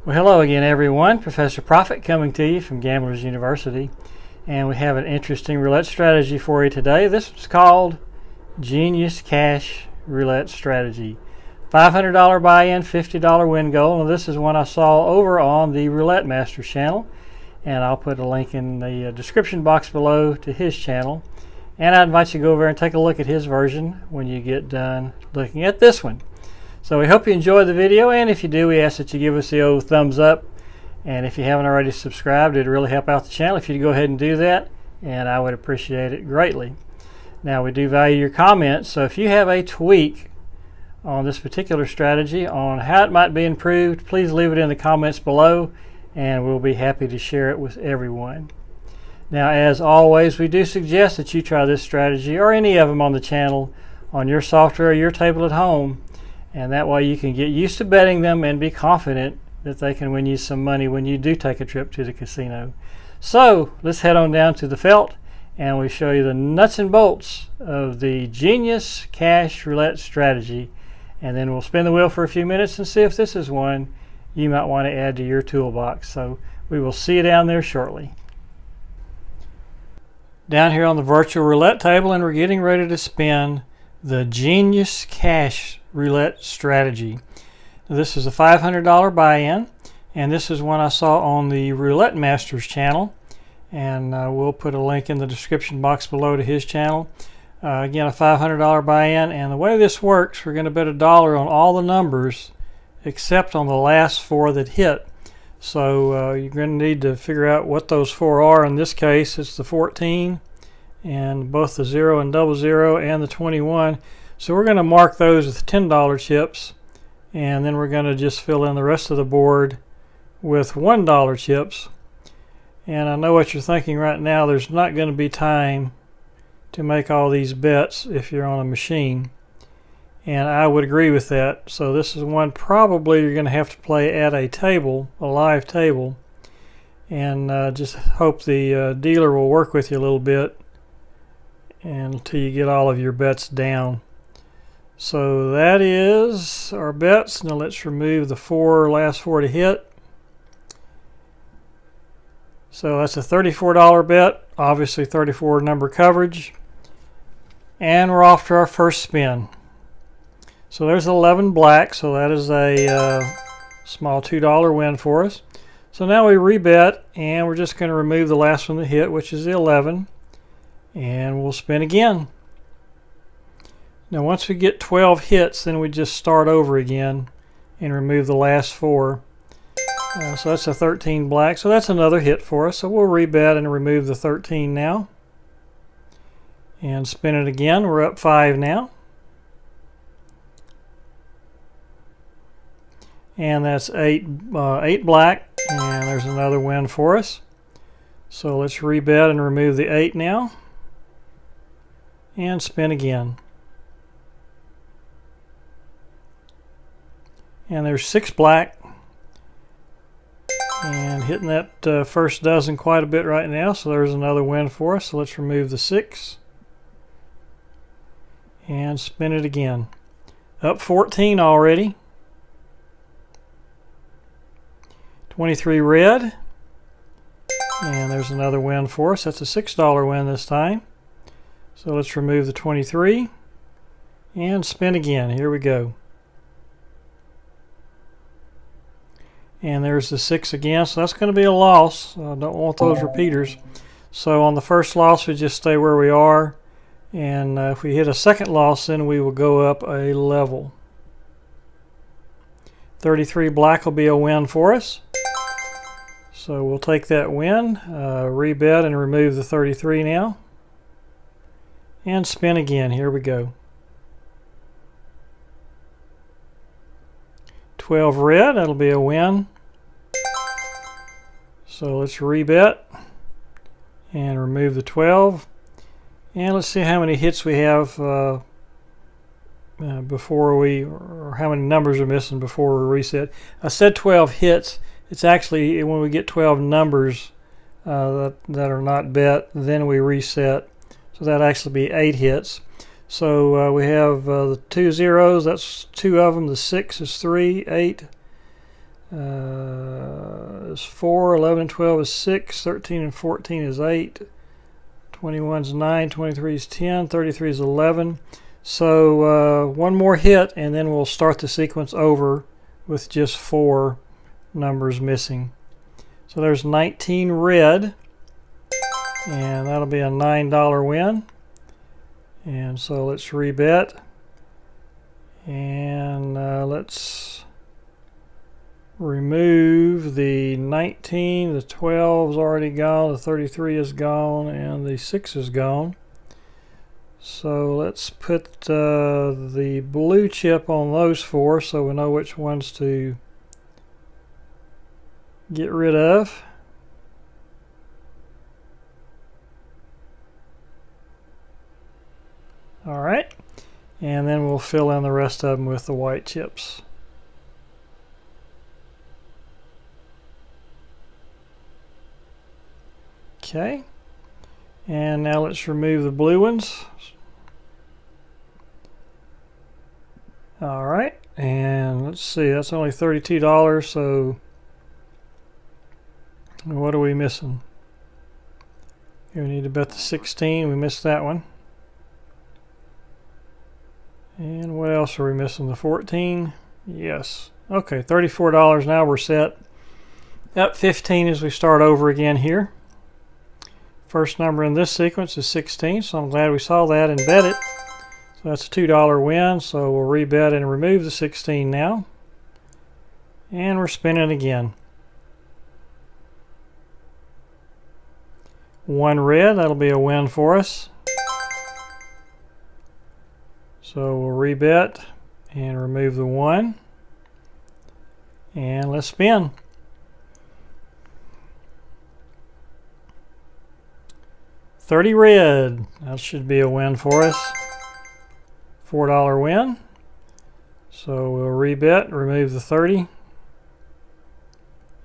Well, hello again, everyone. Professor Profit coming to you from Gamblers University, and we have an interesting roulette strategy for you today. This is called Genius Cash Roulette Strategy. $500 buy-in, $50 win goal. And this is one I saw over on the Roulette Masters channel, and I'll put a link in the description box below to his channel. And I invite you to go over and take a look at his version when you get done looking at this one. So we hope you enjoyed the video, and if you do, we ask that you give us the old thumbs up. And if you haven't already subscribed, it'd really help out the channel if you'd go ahead and do that, and I would appreciate it greatly. Now, we do value your comments, so if you have a tweak on this particular strategy on how it might be improved, please leave it in the comments below, and we'll be happy to share it with everyone. Now, as always, we do suggest that you try this strategy or any of them on the channel on your software or your table at home. And that way you can get used to betting them and be confident that they can win you some money when you do take a trip to the casino. So let's head on down to the felt and we show you the nuts and bolts of the Genius Cash Roulette strategy. And then we'll spin the wheel for a few minutes and see if this is one you might want to add to your toolbox. So we will see you down there shortly. Down here on the virtual roulette table, and we're getting ready to spin the Genius Cash Roulette strategy. This is a $500 buy-in, and this is one I saw on the Roulette Masters channel, and we'll put a link in the description box below to his channel. Again, a $500 buy-in, and the way this works, we're going to bet $1 on all the numbers except on the last 4 that hit. So you're going to need to figure out what those 4 are. In this case, it's the 14 and both the 0 and 00 and the 21. So we're going to mark those with $10 chips, and then we're going to just fill in the rest of the board with $1 chips. And I know what you're thinking right now, there's not going to be time to make all these bets if you're on a machine. And I would agree with that. So this is one probably you're going to have to play at a table, a live table, and just hope the dealer will work with you a little bit until you get all of your bets down. So that is our bets. Now let's remove the last four to hit. So that's a $34 bet, obviously 34 number coverage. And we're off to our first spin. So there's 11 black, so that is a small $2 win for us. So now we rebet, and we're just going to remove the last one that hit, which is the 11. And we'll spin again. Now once we get 12 hits, then we just start over again and remove the last 4. So that's a 13 black, so that's another hit for us. So we'll rebet and remove the 13 now. And spin it again. We're up 5 now. And that's 8 black, and there's another win for us. So let's rebet and remove the 8 now. And spin again. And there's 6 black, and hitting that first dozen quite a bit right now, so there's another win for us. So let's remove the 6 and spin it again. Up 14 already. 23 red, and there's another win for us. That's a $6 win this time. So let's remove the 23 and spin again. Here we go. And there's the 6 again, so that's going to be a loss. I don't want those repeaters. So on the first loss, we just stay where we are. And if we hit a second loss, then we will go up a level. 33 black will be a win for us. So we'll take that win, rebet and remove the 33 now. And spin again. Here we go. 12 red, that'll be a win. So let's rebet and remove the 12. And let's see how many hits we have before or how many numbers are missing before we reset. I said 12 hits. It's actually when we get 12 numbers that are not bet, then we reset. So that'd actually be 8 hits. So we have the 2 zeros, that's 2 of them. The 6 is 3, 8, is 4, 11 and 12 is 6, 13 and 14 is 8, 21 is 9, 23 is 10, 33 is 11. So one more hit and then we'll start the sequence over with just 4 numbers missing. So there's 19 red, and that'll be a $9 win. And so let's rebet, and let's remove the 19, the 12's already gone, the 33 is gone, and the 6 is gone. So let's put the blue chip on those 4 so we know which ones to get rid of. Alright, and then we'll fill in the rest of them with the white chips. Okay, and now let's remove the blue ones. Alright, and let's see, that's only $32, so what are we missing? Here we need to bet the 16, we missed that one. And what else are we missing? The 14? Yes. Okay, $34, now we're set. Up 15 as we start over again here. First number in this sequence is 16, so I'm glad we saw that and bet it. So that's a $2 win, so we'll rebet and remove the 16 now. And we're spinning again. 1 red, that'll be a win for us. So we'll rebet and remove the 1. And let's spin. $30 red, that should be a win for us. $4 win. So we'll rebet, remove the 30.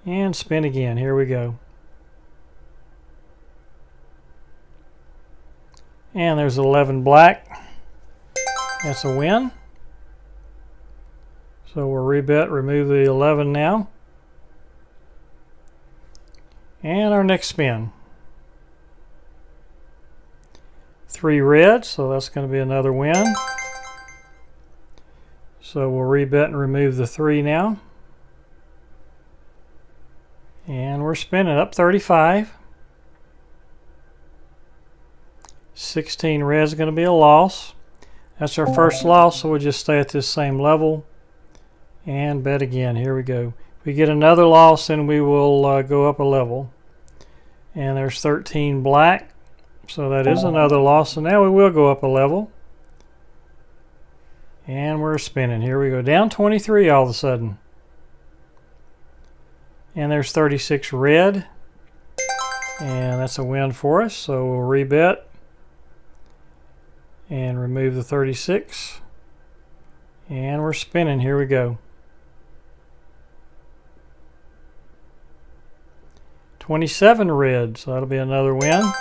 And spin again. Here we go. And there's 11 black. That's a win. So we'll rebet, remove the 11 now. And our next spin. 3 red, so that's going to be another win. So we'll rebet and remove the 3 now. And we're spinning up 35. 16 red is going to be a loss. That's our first loss, so we'll just stay at this same level and bet again. Here we go. If we get another loss, then we will go up a level. And there's 13 black, so that is another loss. So now we will go up a level. And we're spinning. Here we go. Down 23 all of a sudden. And there's 36 red. And that's a win for us, so we'll rebet. And remove the 36. And we're spinning. Here we go. 27 red, so that'll be another win.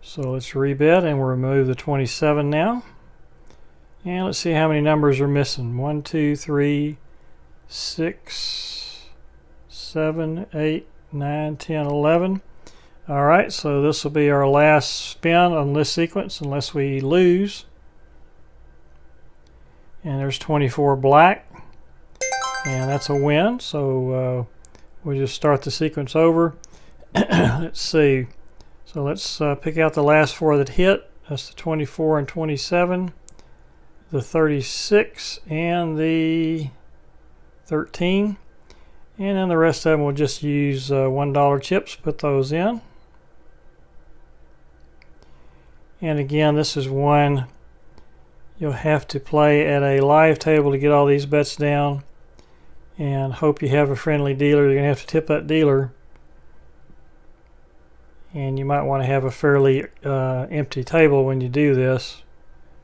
So let's rebet and we'll remove the 27 now. And let's see how many numbers are missing. 1, 2, 3, 6, 7, 8, 9, 10, 11. Alright, so this will be our last spin on this sequence unless we lose. And there's 24 black. And that's a win, so we'll just start the sequence over. Let's see. So let's pick out the last 4 that hit. That's the 24 and 27, the 36, and the 13. And then the rest of them we'll just use $1 chips, put those in. And again, this is one you'll have to play at a live table to get all these bets down. And hope you have a friendly dealer. You're going to have to tip that dealer. And you might want to have a fairly empty table when you do this,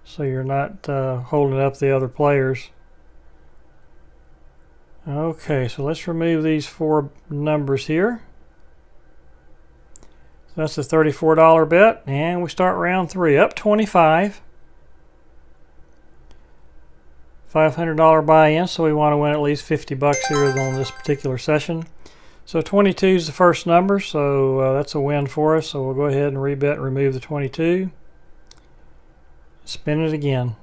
so you're not holding up the other players. Okay, so let's remove these 4 numbers here. So that's a $34 bet, and we start round 3. Up 25. $500 buy-in, so we want to win at least 50 bucks here on this particular session. So 22 is the first number, so that's a win for us. So we'll go ahead and rebet and remove the 22. Spin it again.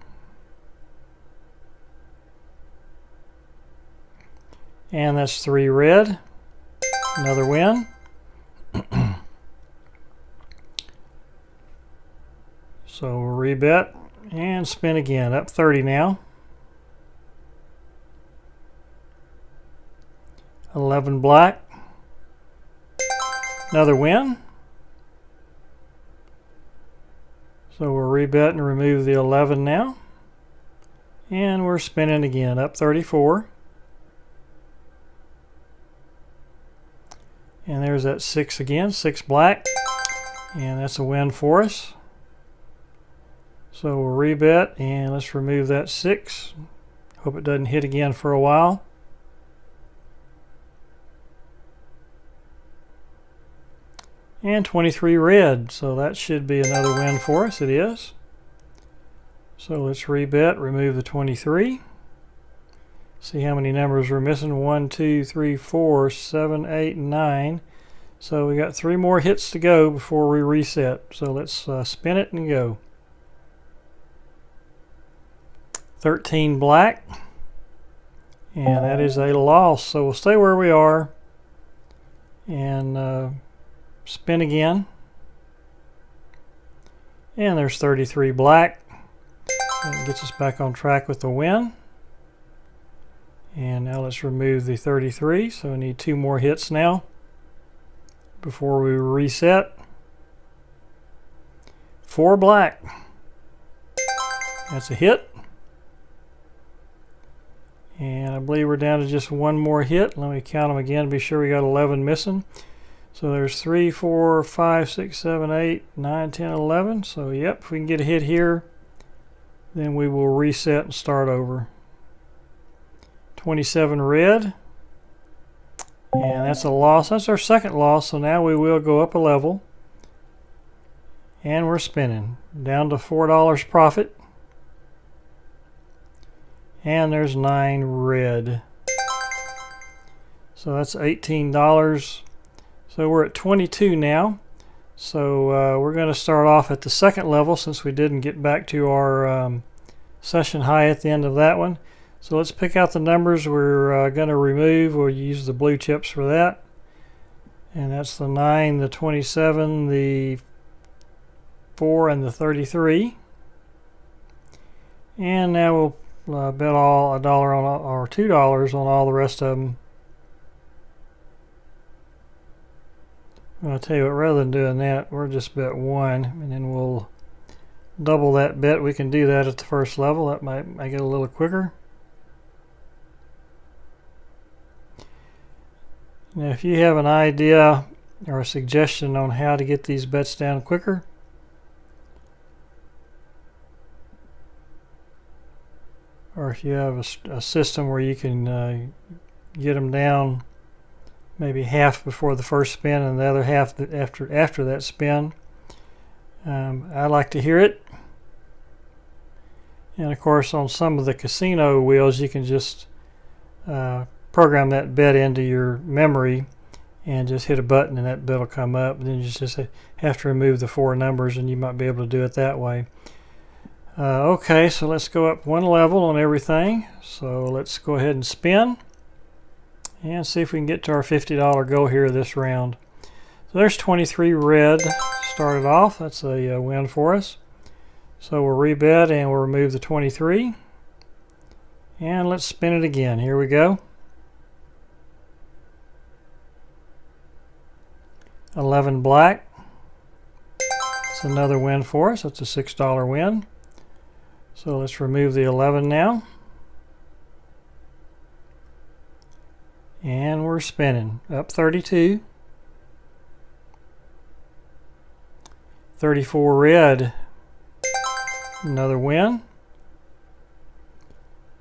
And that's 3 red. Another win. So we'll rebet and spin again. Up 30 now. 11 black. Another win. So we'll rebet and remove the 11 now. And we're spinning again. Up 34. And there's that 6 again. 6 black. And that's a win for us. So we'll rebet and let's remove that 6. Hope it doesn't hit again for a while. And 23 red, so that should be another win for us. It is. So let's rebet, remove the 23. See how many numbers we're missing. 1, 2, 3, 4, 7, 8, 9. So we got 3 more hits to go before we reset. So let's spin it and go. 13 black. And that is a loss. So we'll stay where we are. And spin again. And there's 33 black. So that gets us back on track with the win. And now let's remove the 33. So we need 2 more hits now before we reset. 4 black. That's a hit. And I believe we're down to just 1 more hit. Let me count them again to be sure we got 11 missing. So there's 3, 4, 5, 6, 7, 8, 9, 10, 11. So yep, if we can get a hit here, then we will reset and start over. 27 red. And that's a loss. That's our second loss. So now we will go up a level. And we're spinning. Down to $4 profit. And there's 9 red. So that's $18. So we're at 22 now. So we're going to start off at the second level since we didn't get back to our session high at the end of that one. So let's pick out the numbers we're going to remove. We'll use the blue chips for that. And that's the 9, the 27, the 4, and the 33. And now we'll bet all $1 on or $2 on all the rest of them. I'll tell you what, rather than doing that, we'll just bet 1 and then we'll double that bet. We can do that at the first level. That might make it a little quicker. Now if you have an idea or a suggestion on how to get these bets down quicker, or if you have a system where you can get them down maybe half before the first spin and the other half after that spin, I'd like to hear it. And of course on some of the casino wheels you can just program that bet into your memory and just hit a button and that bet will come up. And then you just have to remove the 4 numbers and you might be able to do it that way. Okay, so let's go up 1 level on everything. So let's go ahead and spin and see if we can get to our $50 goal here this round. So there's 23 red started off. That's a win for us. So we'll rebet and we'll remove the 23. And let's spin it again. Here we go. 11 black. It's another win for us. That's a $6 win. So let's remove the 11 now. And we're spinning. Up 32. 34 red. Another win.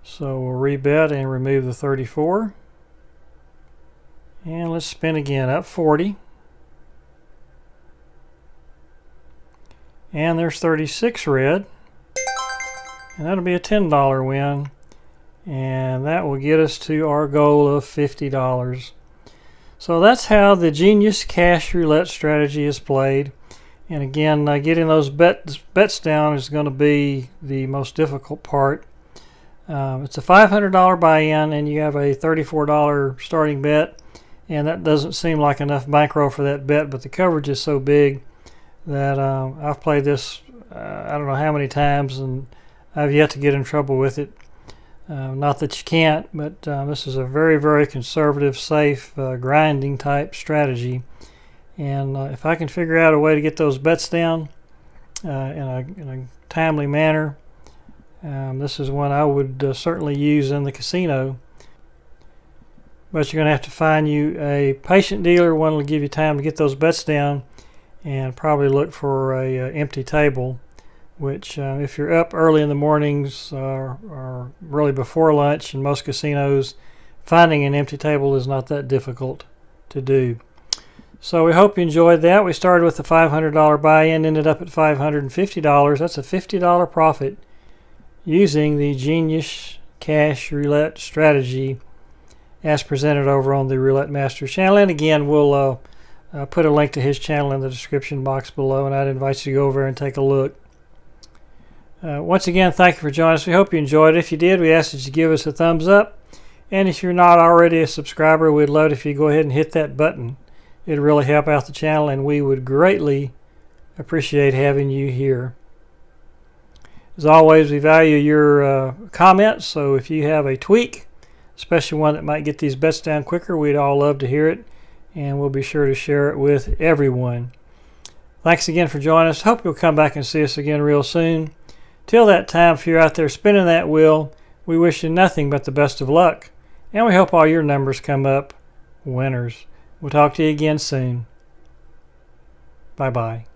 So we'll rebet and remove the 34. And let's spin again. Up 40. And there's 36 red. And that'll be a $10 win. and that will get us to our goal of $50. So that's how the Genius Cash Roulette strategy is played. And again, getting those bets down is going to be the most difficult part. It's a $500 buy-in, and you have a $34 starting bet, and that doesn't seem like enough bankroll for that bet, but the coverage is so big that I've played this I don't know how many times, and I've yet to get in trouble with it. Not that you can't, but this is a very, very conservative, safe, grinding type strategy. And if I can figure out a way to get those bets down in a timely manner, this is one I would certainly use in the casino. But you're going to have to find you a patient dealer, one will give you time to get those bets down, and probably look for a empty table, which if you're up early in the mornings or really before lunch in most casinos, finding an empty table is not that difficult to do. So we hope you enjoyed that. We started with a $500 buy-in, ended up at $550. That's a $50 profit using the Genius Cash Roulette strategy as presented over on the Roulette Master channel. And again, we'll put a link to his channel in the description box below, and I'd invite you to go over and take a look. Once again, thank you for joining us. We hope you enjoyed it. If you did, we ask that you give us a thumbs up. And if you're not already a subscriber, we'd love it if you go ahead and hit that button. It'd really help out the channel, and we would greatly appreciate having you here. As always, we value your comments, so if you have a tweak, especially one that might get these bets down quicker, we'd all love to hear it, and we'll be sure to share it with everyone. Thanks again for joining us. Hope you'll come back and see us again real soon. Till that time, if you're out there spinning that wheel, we wish you nothing but the best of luck, and we hope all your numbers come up winners. We'll talk to you again soon. Bye-bye.